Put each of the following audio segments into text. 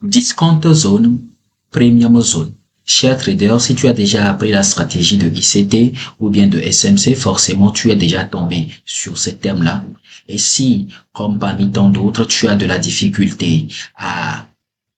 Discount zone, premium zone. Cher trader, si tu as déjà appris la stratégie de ICT ou bien de SMC, forcément tu es déjà tombé sur ces thèmes-là. Et si, comme parmi tant d'autres, tu as de la difficulté à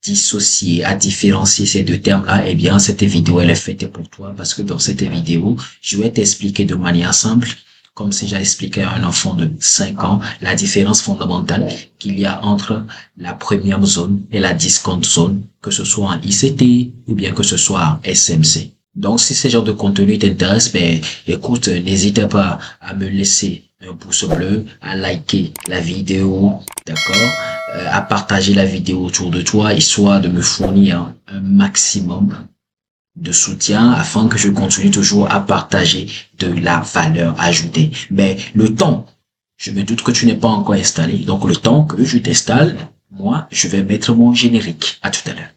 dissocier, à différencier ces deux termes-là, eh bien, cette vidéo, elle est faite pour toi parce que dans cette vidéo, je vais t'expliquer de manière simple, comme si j'ai expliqué à un enfant de 5 ans, la différence fondamentale qu'il y a entre la premium zone et la discount zone, que ce soit en ICT ou bien que ce soit en SMC. Donc, si ce genre de contenu t'intéresse, ben, écoute, n'hésite pas à me laisser un pouce bleu, à liker la vidéo, d'accord, à partager la vidéo autour de toi, histoire de me fournir un maximum de soutien afin que je continue toujours à partager de la valeur ajoutée. Mais le temps, je me doute que tu n'es pas encore installé, donc le temps que je t'installe, moi, je vais mettre mon générique. À tout à l'heure.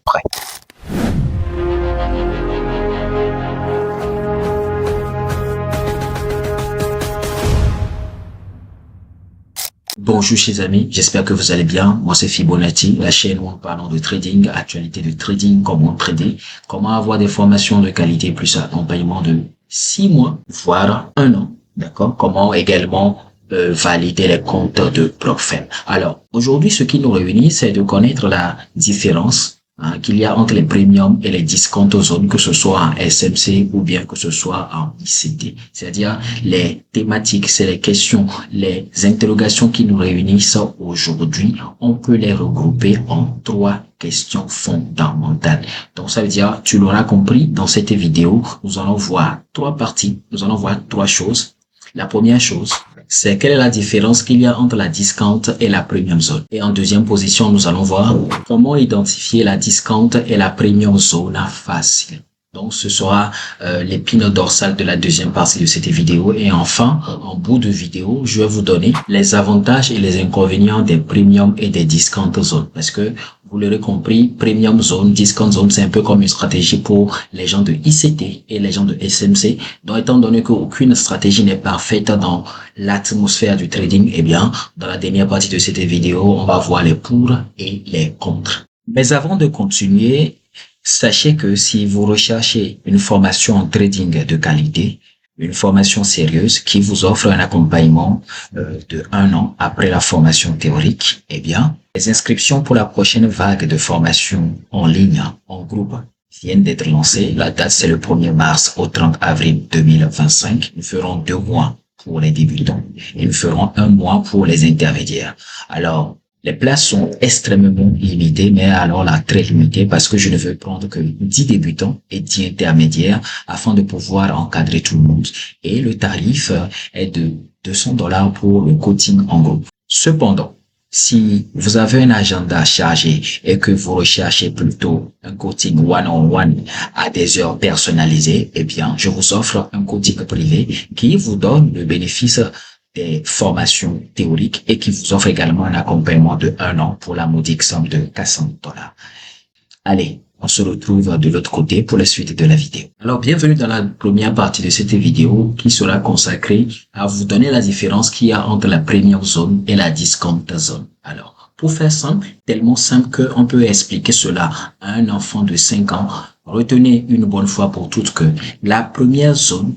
Bonjour chers amis, j'espère que vous allez bien. Moi c'est Fibonacci, la chaîne où on parle de trading, actualité de trading, comment trader, comment avoir des formations de qualité plus accompagnement de 6 mois, voire 1 an, d'accord. Comment également valider les comptes de BlockFM. Alors aujourd'hui ce qui nous réunit c'est de connaître la différence qu'il y a entre les premiums et les discount zones, que ce soit en SMC ou bien que ce soit en ICT. C'est-à-dire les thématiques, c'est les questions, les interrogations qui nous réunissent aujourd'hui. On peut les regrouper en 3 questions fondamentales. Donc ça veut dire, tu l'auras compris, dans cette vidéo, nous allons voir 3 parties, nous allons voir 3 choses. La première chose, c'est quelle est la différence qu'il y a entre la discount et la premium zone. Et en deuxième position, nous allons voir comment identifier la discount et la premium zone facile. Donc, ce sera l'épine dorsale de la deuxième partie de cette vidéo. Et enfin, en bout de vidéo, je vais vous donner les avantages et les inconvénients des premium et des discount zones. Parce que, vous l'aurez compris, premium zone, discount zone, c'est un peu comme une stratégie pour les gens de ICT et les gens de SMC. Donc, étant donné qu'aucune stratégie n'est parfaite dans l'atmosphère du trading, eh bien, dans la dernière partie de cette vidéo, on va voir les pour et les contre. Mais avant de continuer, sachez que si vous recherchez une formation en trading de qualité, une formation sérieuse qui vous offre un accompagnement de 1 an après la formation théorique, eh bien, les inscriptions pour la prochaine vague de formation en ligne, en groupe, viennent d'être lancées. La date, c'est le 1er mars au 30 avril 2025. Nous ferons 2 mois pour les débutants et nous ferons 1 mois pour les intermédiaires. Alors, les places sont extrêmement limitées, mais alors là, très limitées parce que je ne veux prendre que 10 débutants et 10 intermédiaires afin de pouvoir encadrer tout le monde. Et le tarif est de $200 pour le coaching en groupe. Cependant, si vous avez un agenda chargé et que vous recherchez plutôt un coaching one-on-one à des heures personnalisées, eh bien, je vous offre un coaching privé qui vous donne le bénéfice des formations théoriques et qui vous offre également un accompagnement de 1 an pour la modique somme de $400. Allez, on se retrouve de l'autre côté pour la suite de la vidéo. Alors, bienvenue dans la première partie de cette vidéo qui sera consacrée à vous donner la différence qu'il y a entre la premium zone et la discount zone. Alors, pour faire simple, tellement simple qu'on peut expliquer cela à un enfant de 5 ans, retenez une bonne fois pour toutes que la première zone,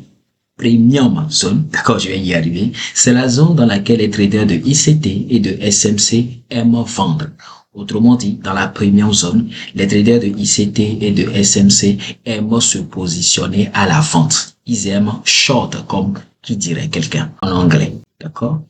premium zone, d'accord, je vais y arriver, c'est la zone dans laquelle les traders de ICT et de SMC aiment vendre. Autrement dit, dans la premium zone, les traders de ICT et de SMC aiment se positionner à la vente. Ils aiment short, comme qui dirait quelqu'un en anglais, d'accord?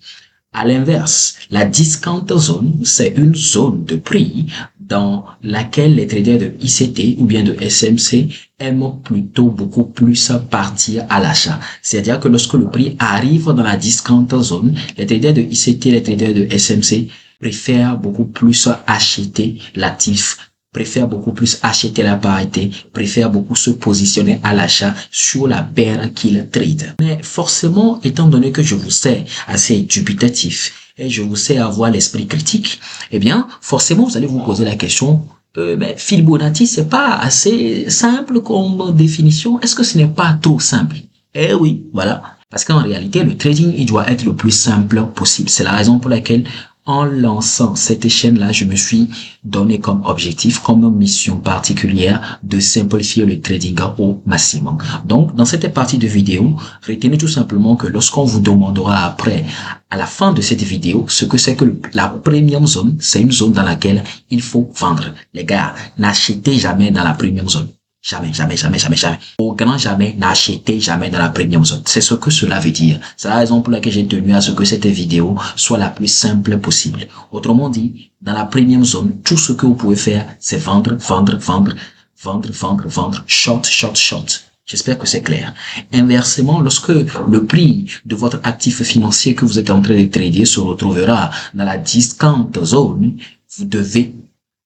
À l'inverse, la discount zone, c'est une zone de prix dans laquelle les traders de ICT ou bien de SMC aiment plutôt beaucoup plus partir à l'achat. C'est-à-dire que lorsque le prix arrive dans la discount zone, les traders de ICT et les traders de SMC préfèrent beaucoup plus acheter l'actif, préfèrent beaucoup plus acheter la parité, préfèrent beaucoup se positionner à l'achat sur la paire qu'ils trade. Mais forcément, étant donné que je vous sais assez dubitatif et je vous sais avoir l'esprit critique, eh bien, forcément, vous allez vous poser la question, Fibonacci, c'est pas assez simple comme définition. Est-ce que ce n'est pas trop simple? Eh oui, voilà. Parce qu'en réalité, le trading, il doit être le plus simple possible. C'est la raison pour laquelle en lançant cette chaîne-là, je me suis donné comme objectif, comme mission particulière de simplifier le trading au maximum. Donc, dans cette partie de vidéo, retenez tout simplement que lorsqu'on vous demandera après, à la fin de cette vidéo, ce que c'est que la premium zone, c'est une zone dans laquelle il faut vendre. Les gars, n'achetez jamais dans la premium zone. Jamais, jamais, jamais, jamais, jamais. Au grand jamais, n'achetez jamais dans la premium zone. C'est ce que cela veut dire. C'est la raison pour laquelle j'ai tenu à ce que cette vidéo soit la plus simple possible. Autrement dit, dans la premium zone, tout ce que vous pouvez faire, c'est vendre, vendre, vendre, vendre, vendre, vendre, short, short, short. J'espère que c'est clair. Inversement, lorsque le prix de votre actif financier que vous êtes en train de trader se retrouvera dans la discount zone, vous devez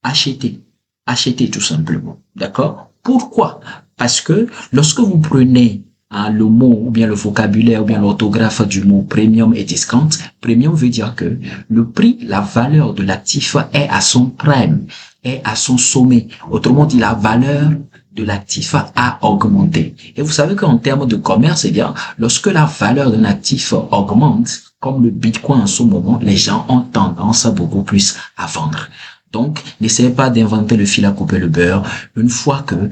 acheter. Acheter tout simplement. D'accord? Pourquoi? Parce que lorsque vous prenez le mot ou bien le vocabulaire ou bien l'orthographe du mot premium et discount, premium veut dire que le prix, la valeur de l'actif est à son prime, est à son sommet. Autrement dit, la valeur de l'actif a augmenté. Et vous savez qu'en termes de commerce, eh bien, lorsque la valeur d'un actif augmente, comme le Bitcoin en ce moment, les gens ont tendance beaucoup plus à vendre. Donc, n'essayez pas d'inventer le fil à couper le beurre. Une fois que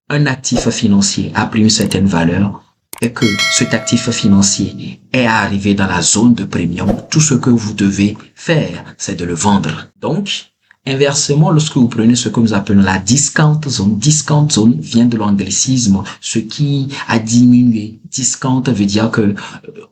un actif financier a pris une certaine valeur et que cet actif financier est arrivé dans la zone de premium, tout ce que vous devez faire, c'est de le vendre. Donc, inversement, lorsque vous prenez ce que nous appelons la discount zone vient de l'anglicisme, ce qui a diminué. Discount veut dire que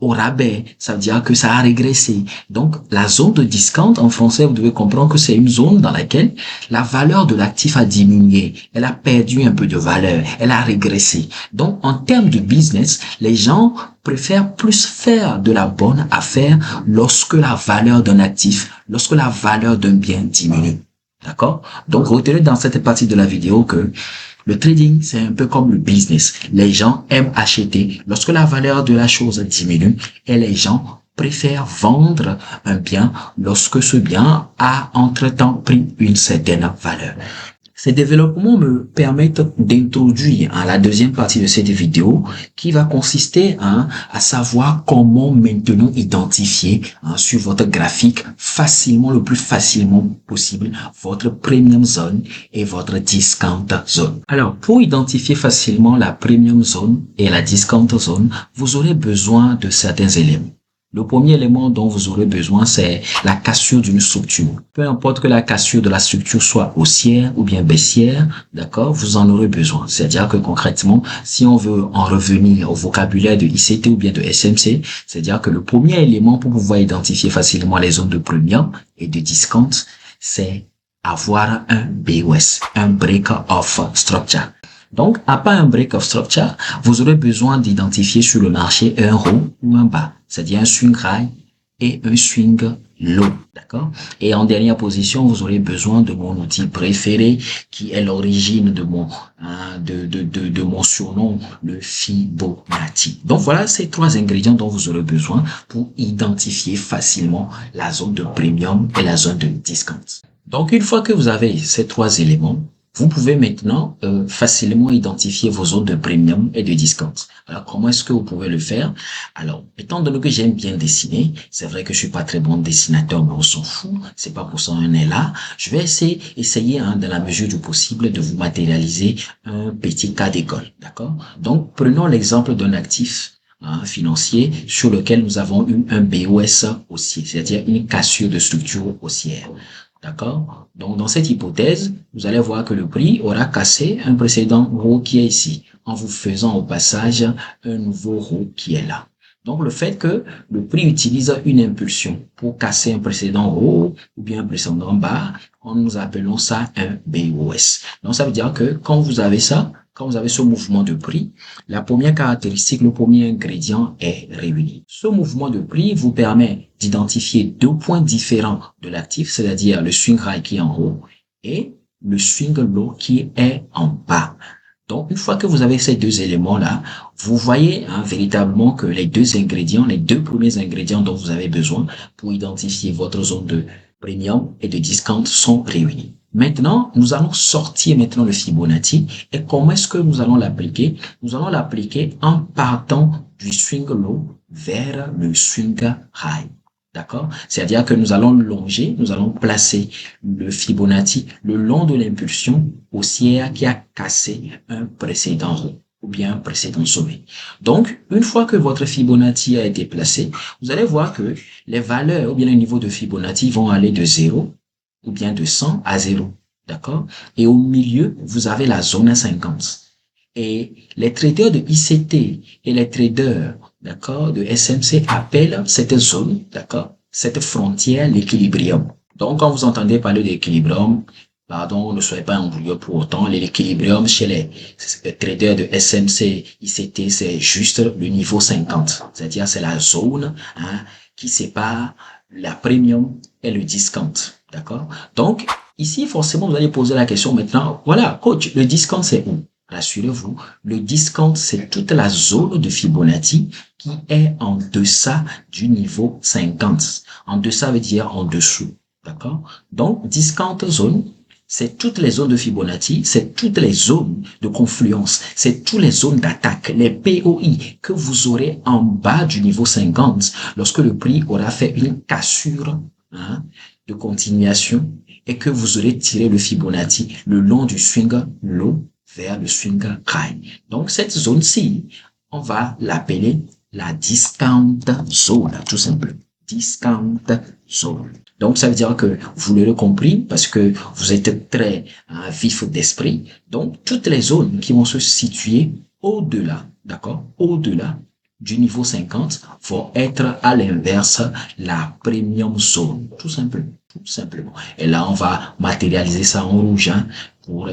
au rabais, ça veut dire que ça a régressé. Donc, la zone de discount, en français, vous devez comprendre que c'est une zone dans laquelle la valeur de l'actif a diminué. Elle a perdu un peu de valeur. Elle a régressé. Donc, en termes de business, les gens préfèrent plus faire de la bonne affaire lorsque la valeur d'un actif, lorsque la valeur d'un bien diminue. D'accord? Donc, retenez dans cette partie de la vidéo que le trading, c'est un peu comme le business. Les gens aiment acheter lorsque la valeur de la chose diminue et les gens préfèrent vendre un bien lorsque ce bien a entre-temps pris une certaine valeur. Ces développements me permettent d'introduire la deuxième partie de cette vidéo qui va consister à savoir comment maintenant identifier sur votre graphique facilement, le plus facilement possible, votre premium zone et votre discount zone. Alors, pour identifier facilement la premium zone et la discount zone, vous aurez besoin de certains éléments. Le premier élément dont vous aurez besoin, c'est la cassure d'une structure. Peu importe que la cassure de la structure soit haussière ou bien baissière, d'accord, vous en aurez besoin. C'est-à-dire que concrètement, si on veut en revenir au vocabulaire de ICT ou bien de SMC, c'est-à-dire que le premier élément pour pouvoir identifier facilement les zones de premium et de discount, c'est avoir un BOS, un Break of Structure. Donc, à part un break of structure, vous aurez besoin d'identifier sur le marché un haut ou un bas, c'est-à-dire un swing high et un swing low, d'accord? Et en dernière position, vous aurez besoin de mon outil préféré qui est l'origine de mon de mon surnom, le Fibonacci. Donc voilà ces trois ingrédients dont vous aurez besoin pour identifier facilement la zone de premium et la zone de discount. Donc une fois que vous avez ces trois éléments, vous pouvez maintenant facilement identifier vos zones de premium et de discount. Alors, comment est-ce que vous pouvez le faire? Alors, étant donné que j'aime bien dessiner, c'est vrai que je suis pas très bon dessinateur, mais on s'en fout. C'est pas pour ça qu'on est là. Je vais essayer dans la mesure du possible, de vous matérialiser un petit cas d'école. D'accord? Donc, prenons l'exemple d'un actif financier sur lequel nous avons eu un BOS haussier, c'est-à-dire une cassure de structure haussière. D'accord? Donc, dans cette hypothèse, vous allez voir que le prix aura cassé un précédent haut qui est ici, en vous faisant au passage un nouveau haut qui est là. Donc, le fait que le prix utilise une impulsion pour casser un précédent haut ou bien un précédent bas, nous appelons ça un BOS. Donc, ça veut dire que quand vous avez ça, quand vous avez ce mouvement de prix, la première caractéristique, le premier ingrédient est réuni. Ce mouvement de prix vous permet d'identifier deux points différents de l'actif, c'est-à-dire le swing high qui est en haut et le swing low qui est en bas. Donc, une fois que vous avez ces deux éléments-là, vous voyez véritablement que les deux ingrédients, les deux premiers ingrédients dont vous avez besoin pour identifier votre zone de premium et de discount sont réunis. Maintenant, nous allons sortir maintenant le Fibonacci. Et comment est-ce que nous allons l'appliquer? Nous allons l'appliquer en partant du swing low vers le swing high. D'accord? C'est-à-dire que nous allons longer, nous allons placer le Fibonacci le long de l'impulsion haussière qui a cassé un précédent haut ou bien un précédent sommet. Donc, une fois que votre Fibonacci a été placé, vous allez voir que les valeurs ou bien les niveaux de Fibonacci vont aller de 0 ou bien de 100 à 0. D'accord? Et au milieu, vous avez la zone à 50. Et les traders de ICT et les traders, d'accord, de SMC appellent cette zone, d'accord, cette frontière l'équilibrium. Donc, quand vous entendez parler d'équilibrium, pardon, ne soyez pas embrouillés pour autant. L'équilibrium chez les traders de SMC, ICT, c'est juste le niveau 50. C'est-à-dire, c'est la zone hein, qui sépare la premium et le discount. D'accord? Donc, ici, forcément, vous allez poser la question maintenant, voilà, coach, le discount, c'est où? Rassurez-vous, le discount, c'est toute la zone de Fibonacci qui est en deçà du niveau 50. En deçà veut dire en dessous. D'accord? Donc, discount zone, c'est toutes les zones de Fibonacci, c'est toutes les zones de confluence, c'est toutes les zones d'attaque, les POI que vous aurez en bas du niveau 50 lorsque le prix aura fait une cassure hein, de continuation et que vous aurez tiré le Fibonacci le long du swing low vers le swing high. Donc, cette zone-ci, on va l'appeler la discount zone, tout simplement. Discount zone. Donc, ça veut dire que vous l'aurez compris parce que vous êtes très vif d'esprit. Donc, toutes les zones qui vont se situer au-delà, d'accord, au-delà du niveau 50 vont être à l'inverse la premium zone, tout simplement. Tout simplement. Et là, on va matérialiser ça en rouge hein, pour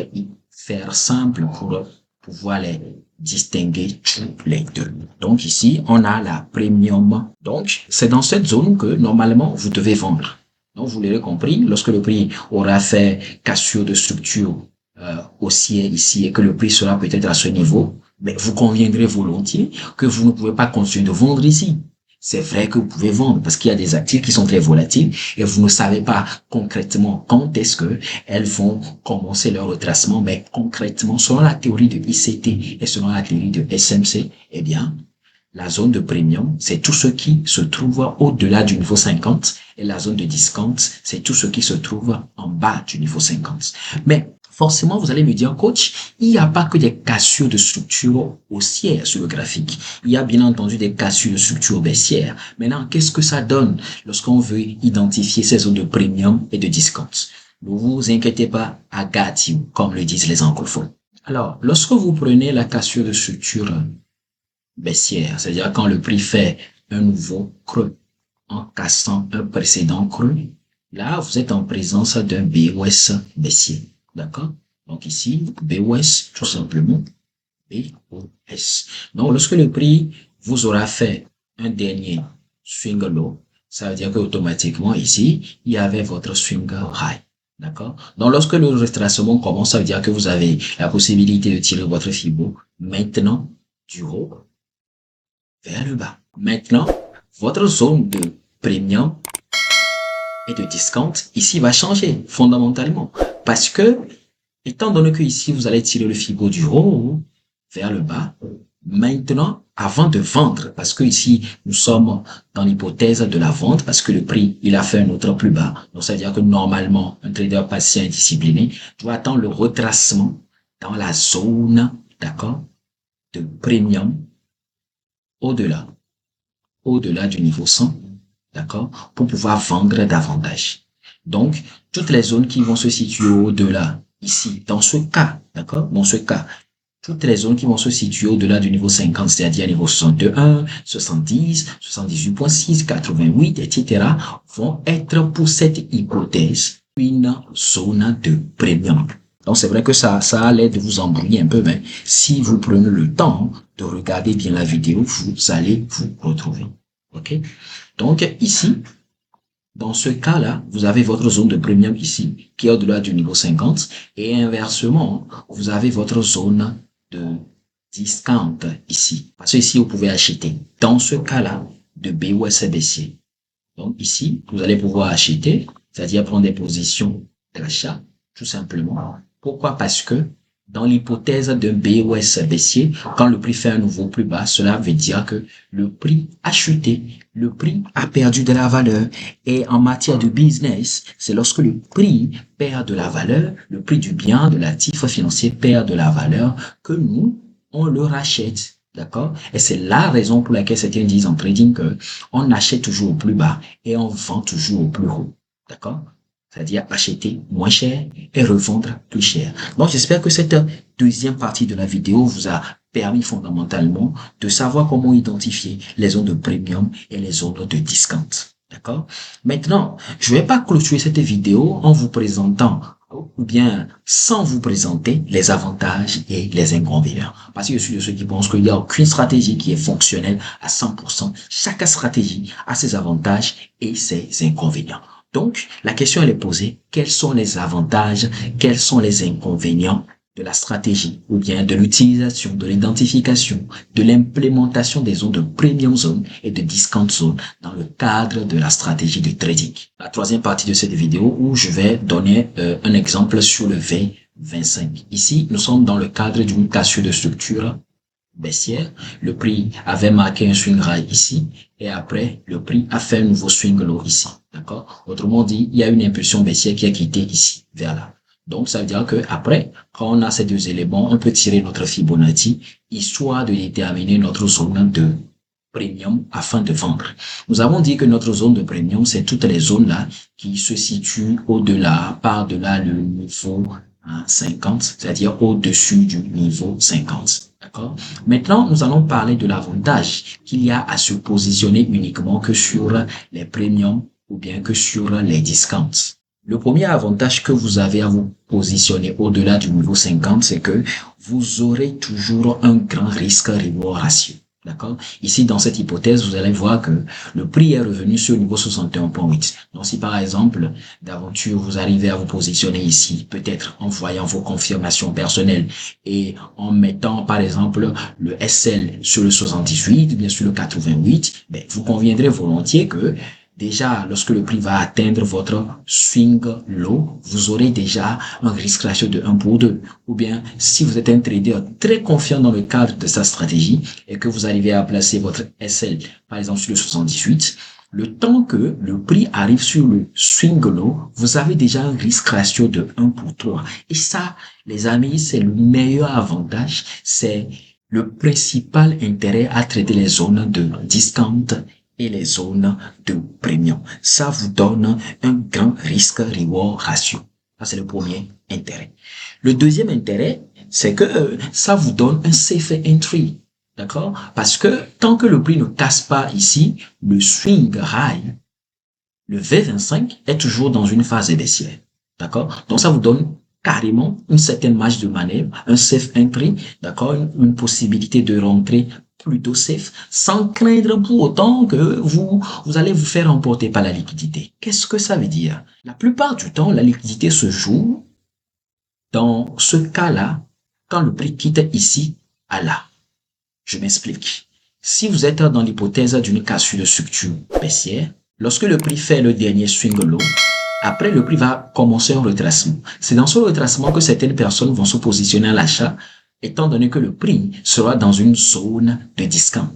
faire simple pour pouvoir les distinguer tous les deux. Donc ici, on a la premium. Donc, c'est dans cette zone que normalement, vous devez vendre. Donc, vous l'aurez compris, lorsque le prix aura fait cassure de structure haussière ici et que le prix sera peut-être à ce niveau, mais vous conviendrez volontiers que vous ne pouvez pas continuer de vendre ici. C'est vrai que vous pouvez vendre parce qu'il y a des actifs qui sont très volatiles et vous ne savez pas concrètement quand est-ce que elles vont commencer leur retracement, mais concrètement, selon la théorie de ICT et selon la théorie de SMC, eh bien, la zone de premium, c'est tout ce qui se trouve au-delà du niveau 50 et la zone de discount, c'est tout ce qui se trouve en bas du niveau 50. Mais forcément, vous allez me dire, coach, il n'y a pas que des cassures de structure haussière sur le graphique. Il y a bien entendu des cassures de structure baissière. Maintenant, qu'est-ce que ça donne lorsqu'on veut identifier ces zones de premium et de discount? Ne vous inquiétez pas, I got you, comme le disent les anglophones. Alors, lorsque vous prenez la cassure de structure baissière, c'est-à-dire quand le prix fait un nouveau creux en cassant un précédent creux, là, vous êtes en présence d'un BOS baissier. D'accord? Donc ici, BOS, tout simplement, BOS. Donc, lorsque le prix vous aura fait un dernier swing low, ça veut dire qu'automatiquement, ici, il y avait votre swing high. D'accord? Donc, lorsque le retracement commence, ça veut dire que vous avez la possibilité de tirer votre Fibo maintenant du haut vers le bas. Maintenant, votre zone de premium et de discount ici va changer fondamentalement parce que étant donné que ici vous allez tirer le Fibo du haut vers le bas, maintenant avant de vendre, parce que ici nous sommes dans l'hypothèse de la vente parce que le prix il a fait un autre plus bas, donc ça veut dire que normalement un trader patient et discipliné doit attendre le retracement dans la zone, d'accord, de premium au-delà du niveau 100, d'accord, pour pouvoir vendre davantage. Donc, toutes les zones qui vont se situer au-delà, ici, dans ce cas, d'accord, dans ce cas, toutes les zones qui vont se situer au-delà du niveau 50, c'est-à-dire niveau 61, 70, 78.6, 88, etc., vont être pour cette hypothèse une zone de premium. Donc, c'est vrai que ça a l'air de vous embrouiller un peu, mais si vous prenez le temps de regarder bien la vidéo, vous allez vous retrouver. OK? Donc, ici, dans ce cas-là, vous avez votre zone de premium ici, qui est au-delà du niveau 50, et inversement, vous avez votre zone de discount ici. Parce que ici, vous pouvez acheter, dans ce cas-là, de BOS baissier. Donc ici, vous allez pouvoir acheter, c'est-à-dire prendre des positions d'achat, tout simplement. Pourquoi? Parce que Dans l'hypothèse d'un BOS baissier, quand le prix fait un nouveau plus bas, cela veut dire que le prix a chuté, le prix a perdu de la valeur. Et en matière de business, c'est lorsque le prix perd de la valeur, le prix du bien, de l'actif financier perd de la valeur, que nous, on le rachète. D'accord? Et c'est la raison pour laquelle certains disent en trading que on achète toujours au plus bas et on vend toujours au plus haut. D'accord? C'est-à-dire acheter moins cher et revendre plus cher. Donc, j'espère que cette deuxième partie de la vidéo vous a permis fondamentalement de savoir comment identifier les zones de premium et les zones de discount. D'accord? Maintenant, je ne vais pas clôturer cette vidéo en vous présentant ou bien sans vous présenter les avantages et les inconvénients. Parce que je suis de ceux qui pensent qu'il n'y a aucune stratégie qui est fonctionnelle à 100%. Chaque stratégie a ses avantages et ses inconvénients. Donc, la question elle est posée, quels sont les avantages, quels sont les inconvénients de la stratégie ou bien de l'utilisation, de l'identification, de l'implémentation des zones de premium zone et de discount zone dans le cadre de la stratégie de trading. La troisième partie de cette vidéo où je vais donner un exemple sur le V25. Ici, nous sommes dans le cadre d'une cassure de structure baissière. Le prix avait marqué un swing high ici et après, le prix a fait un nouveau swing low ici. D'accord? Autrement dit, il y a une impulsion baissière qui a quitté ici, vers là. Donc, ça veut dire que après, quand on a ces deux éléments, on peut tirer notre Fibonacci, histoire de déterminer notre zone de premium afin de vendre. Nous avons dit que notre zone de premium, c'est toutes les zones là qui se situent au-delà, par-delà le niveau 50, c'est-à-dire au-dessus du niveau 50. D'accord? Maintenant, nous allons parler de l'avantage qu'il y a à se positionner uniquement que sur les premiums ou bien que sur les discounts. Le premier avantage que vous avez à vous positionner au-delà du niveau 50, c'est que vous aurez toujours un grand risque-reward ratio. D'accord? Ici, dans cette hypothèse, vous allez voir que le prix est revenu sur le niveau 61,8. Donc, si par exemple, d'aventure, vous arrivez à vous positionner ici, peut-être en voyant vos confirmations personnelles et en mettant, par exemple, le SL sur le 78, bien sur le 88, ben, vous conviendrez volontiers que déjà, lorsque le prix va atteindre votre swing low, vous aurez déjà un risque ratio de 1 pour 2. Ou bien, si vous êtes un trader très confiant dans le cadre de sa stratégie et que vous arrivez à placer votre SL, par exemple, sur le 78, le temps que le prix arrive sur le swing low, vous avez déjà un risque ratio de 1 pour 3. Et ça, les amis, c'est le meilleur avantage. C'est le principal intérêt à trader les zones de discount et les zones de premium. Ça vous donne un grand risque-reward ratio. Ça, c'est le premier intérêt. Le deuxième intérêt, c'est que ça vous donne un safe entry. D'accord? Parce que tant que le prix ne casse pas ici, le swing high, le V25 est toujours dans une phase baissière. D'accord? Donc, ça vous donne carrément une certaine marge de manœuvre, un safe entry, d'accord? Une possibilité de rentrer plutôt safe, sans craindre pour autant que vous allez vous faire emporter par la liquidité. Qu'est-ce que ça veut dire? La plupart du temps, la liquidité se joue dans ce cas-là, quand le prix quitte ici à là. Je m'explique. Si vous êtes dans l'hypothèse d'une cassure de structure baissière, lorsque le prix fait le dernier swing low, après le prix va commencer un retracement. C'est dans ce retracement que certaines personnes vont se positionner à l'achat, étant donné que le prix sera dans une zone de discount.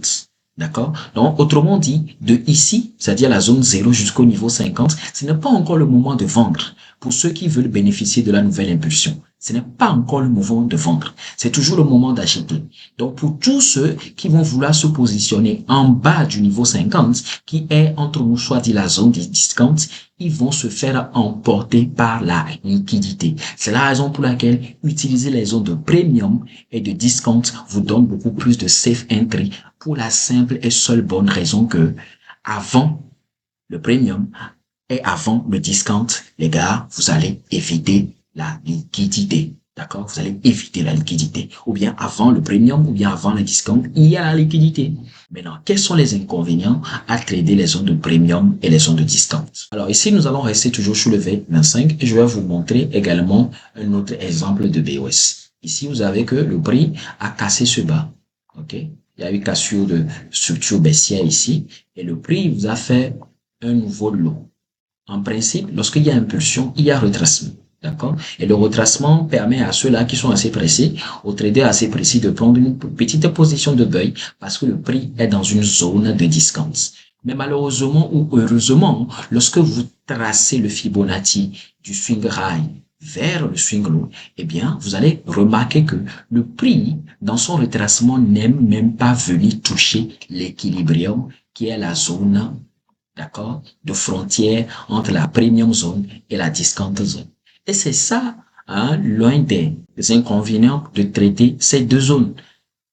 D'accord? Donc, autrement dit, de ici, c'est-à-dire la zone 0 jusqu'au niveau 50, ce n'est pas encore le moment de vendre pour ceux qui veulent bénéficier de la nouvelle impulsion. Ce n'est pas encore le moment de vendre. C'est toujours le moment d'acheter. Donc, pour tous ceux qui vont vouloir se positionner en bas du niveau 50, qui est entre nous, soit dit la zone des discounts, ils vont se faire emporter par la liquidité. C'est la raison pour laquelle utiliser les zones de premium et de discount vous donne beaucoup plus de safe entry pour la simple et seule bonne raison que avant le premium et avant le discount, les gars, vous allez éviter la liquidité. D'accord? Vous allez éviter la liquidité. Ou bien avant le premium, ou bien avant le discount, il y a la liquidité. Maintenant, quels sont les inconvénients à trader les zones de premium et les zones de discount? Alors ici, nous allons rester toujours sur le V25 et je vais vous montrer également un autre exemple de BOS. Ici, vous avez que le prix a cassé ce bas. OK? Il y a eu cassure de structure baissière ici et le prix vous a fait un nouveau lot. En principe, lorsqu'il y a impulsion, il y a retracement. D'accord? Et le retracement permet à ceux-là qui sont assez pressés, aux traders assez précis, de prendre une petite position de buy parce que le prix est dans une zone de discount. Mais malheureusement ou heureusement, lorsque vous tracez le Fibonacci du swing high vers le swing low, eh bien, vous allez remarquer que le prix, dans son retracement, n'aime même pas venir toucher l'équilibrium qui est la zone, d'accord, de frontière entre la premium zone et la discount zone. Et c'est ça, hein, l'un des inconvénients de traiter ces deux zones.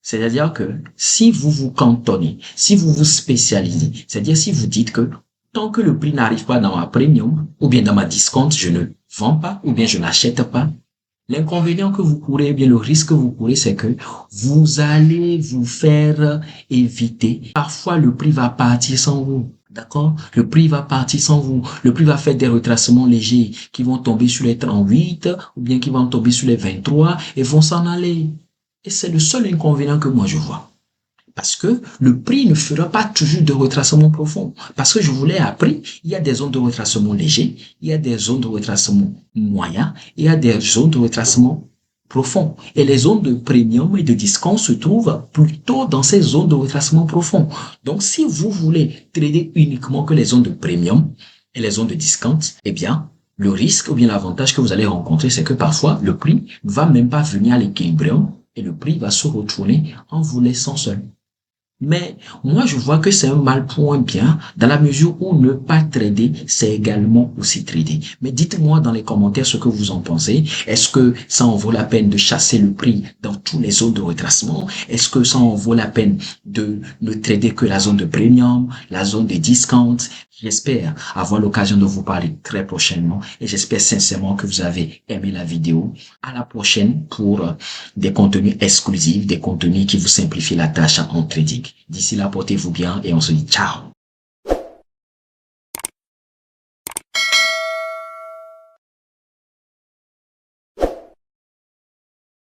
C'est-à-dire que si vous vous cantonnez, si vous vous spécialisez, c'est-à-dire si vous dites que tant que le prix n'arrive pas dans ma premium ou bien dans ma discount, je ne vends pas ou bien je n'achète pas, l'inconvénient que vous courez, bien le risque que vous courez, c'est que vous allez vous faire éviter. Parfois, le prix va partir sans vous. D'accord? Le prix va partir sans vous. Le prix va faire des retracements légers qui vont tomber sur les 38 ou bien qui vont tomber sur les 23 et vont s'en aller. Et c'est le seul inconvénient que moi je vois. Parce que le prix ne fera pas toujours de retracement profond. Parce que je vous l'ai appris, il y a des zones de retracement légers, il y a des zones de retracement moyens, il y a des zones de retracement profond. Et les zones de premium et de discount se trouvent plutôt dans ces zones de retracement profond. Donc, si vous voulez trader uniquement que les zones de premium et les zones de discount, eh bien, le risque ou bien l'avantage que vous allez rencontrer, c'est que parfois, le prix ne va même pas venir à l'équilibrium et le prix va se retourner en vous laissant seul. Mais moi, je vois que c'est un mal pour un bien dans la mesure où ne pas trader, c'est également aussi trader. Mais dites-moi dans les commentaires ce que vous en pensez. Est-ce que ça en vaut la peine de chasser le prix dans tous les zones de retracement? Est-ce que ça en vaut la peine de ne trader que la zone de premium, la zone de discount? J'espère avoir l'occasion de vous parler très prochainement et j'espère sincèrement que vous avez aimé la vidéo. À la prochaine pour des contenus exclusifs, des contenus qui vous simplifient la tâche en trading. D'ici là, portez-vous bien et on se dit ciao.